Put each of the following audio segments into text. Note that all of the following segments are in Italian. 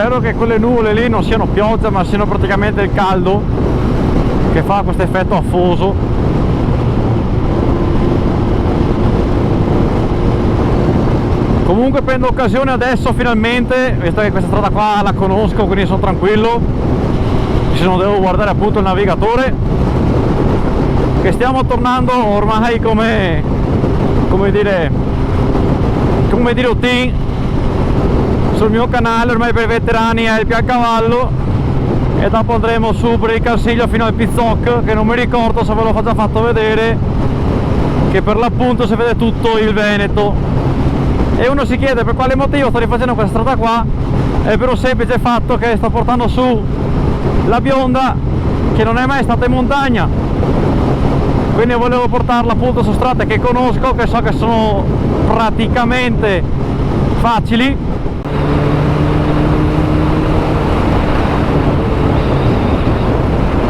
Spero che quelle nuvole lì non siano pioggia, ma siano praticamente il caldo che fa questo effetto affoso. Comunque prendo occasione adesso finalmente, visto che questa strada qua la conosco, quindi sono tranquillo, se non devo guardare appunto il navigatore, che stiamo tornando ormai come dire routine sul mio canale. Ormai per i veterani è il Piancavallo, e dopo andremo su per il Cansiglio fino al Pizzoc, che non mi ricordo se ve l'ho già fatto vedere, che per l'appunto si vede tutto il Veneto. E uno si chiede per quale motivo sto rifacendo questa strada qua. È per un semplice fatto che sto portando su la bionda, che non è mai stata in montagna, quindi volevo portarla appunto su strade che conosco, che so che sono praticamente facili.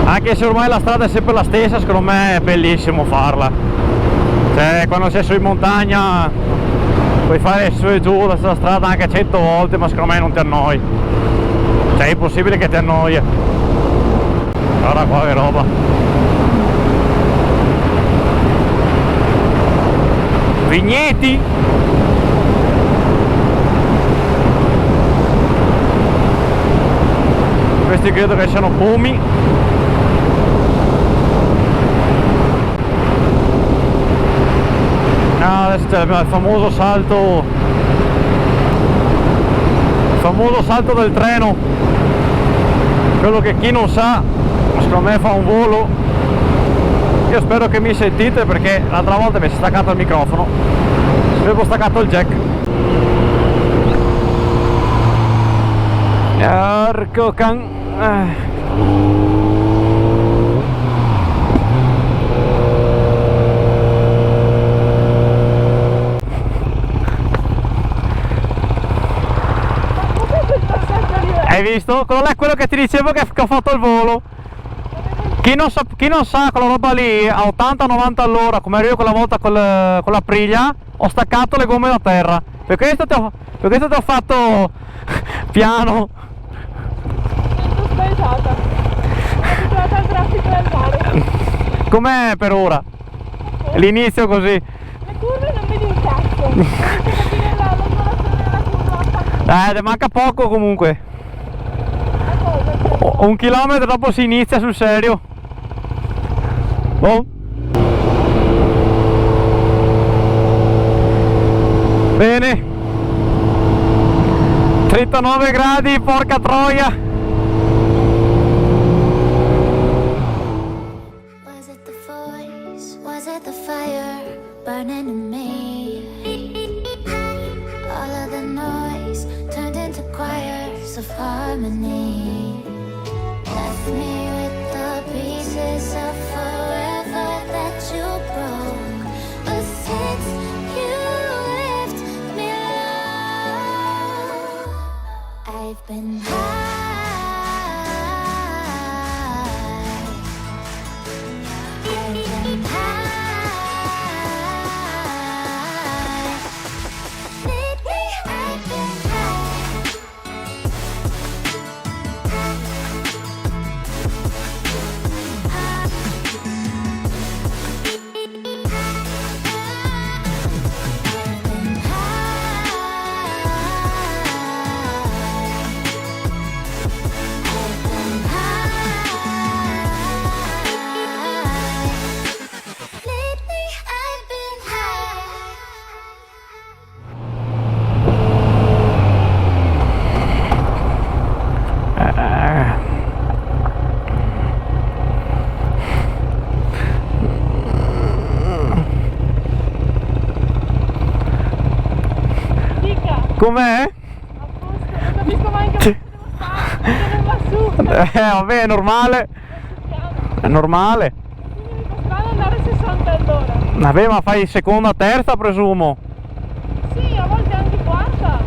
Anche se ormai la strada è sempre la stessa, secondo me è bellissimo farla. Cioè, quando sei su in montagna puoi fare su e giù la stessa strada anche 100 volte, ma secondo me non ti annoi. Cioè è impossibile che ti annoia. Guarda qua che roba. Vigneti. Questi credo che siano pomi. Adesso c'è il famoso salto del treno, quello che chi non sa secondo me fa un volo. Io spero che mi sentite, perché l'altra volta mi si è staccato il microfono, avevo staccato il jack. Arco can... Hai visto? Quello là è quello che ti dicevo che ho fatto il volo. Chi non sa quella roba lì a 80-90 all'ora, come ero io quella volta con la Priglia, ho staccato le gomme da terra. Per questo ti ho fatto piano. Sono spaesata. Sono abituata al traffico del mare. Com'è per ora? L'inizio così. Le curve non vedi un cazzo. Non riesco a capire la lavorazione della curva. Ne manca poco comunque. 1 chilometro dopo si inizia sul serio. Oh. Bene. 39 gradi, porca troia. Was it the voice? Was it the fire burning in me? All of the noise turned into choirs of harmony. Left me with the pieces of forever that you broke. But since you left me alone, I've been high. I've been high. Lately I've been Com'è? A posto, non capisco mai che devo fare, perché non va su. Vabbè, è normale. È normale. Quindi mi fa strano andare a 60 all'ora. Vabbè, ma fai seconda, terza presumo. Sì, a volte anche quarta.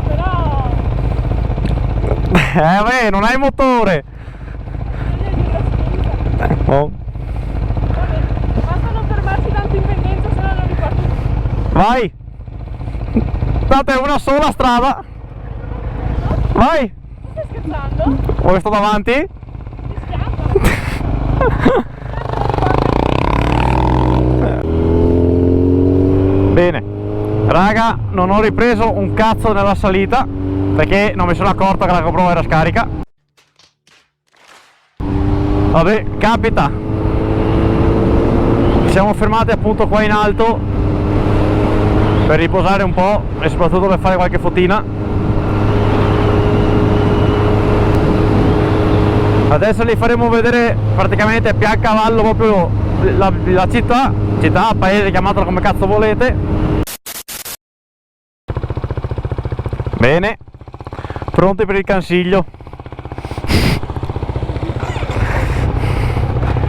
Però Vabbè, non hai motore. bisogna dire la spinta. Oh. Vabbè, basta non fermarsi tanto in pendenza, se no non riparto più. Vai. Tanto è una sola strada. Vai. Vuoi sto davanti? Mi schiaccia. Bene, raga, non ho ripreso un cazzo nella salita perché non mi sono accorto che la GoPro era scarica. Vabbè, capita. Ci siamo fermati appunto qua in alto per riposare un po' e soprattutto per fare qualche fotina. Adesso li faremo vedere praticamente a Piancavallo proprio la città, paese, chiamatelo come cazzo volete. Bene, pronti per il Cansiglio. Che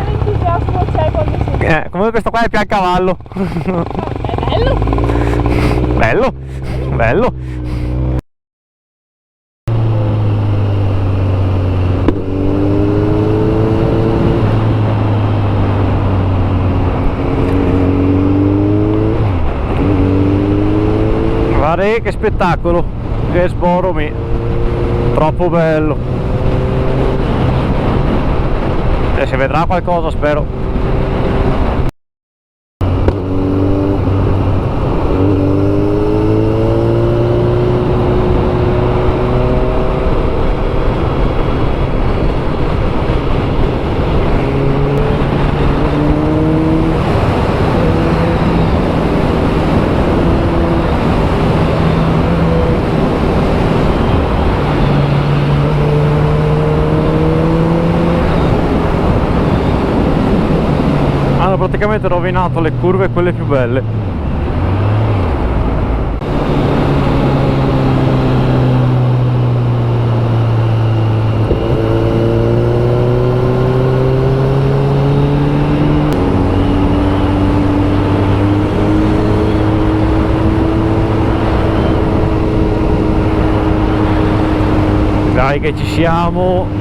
entusiasmo c'è quando si... Comunque questo qua è Piancavallo. È bello. Bello, bello. Guarda che spettacolo, che sboromi, troppo bello. E si vedrà qualcosa, spero. Hanno praticamente rovinato le curve, quelle più belle. Dai che ci siamo.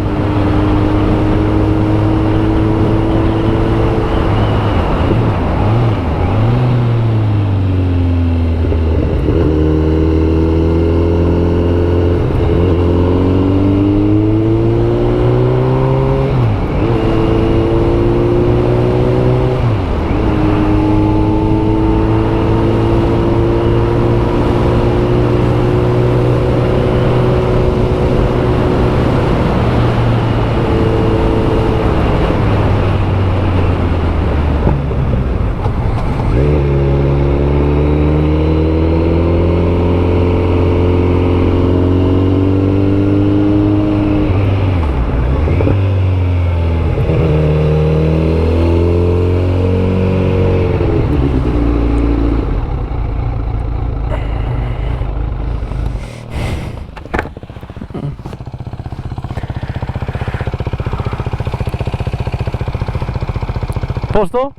Posto?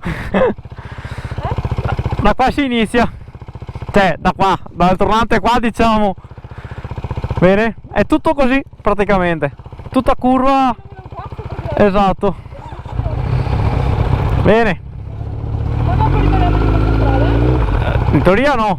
Da qua si inizia, cioè da qua, dal tornante qua diciamo. Bene, è tutto così praticamente, tutta curva, esatto. Bene, Ma dopo ritorniamo sulla strada? in teoria no,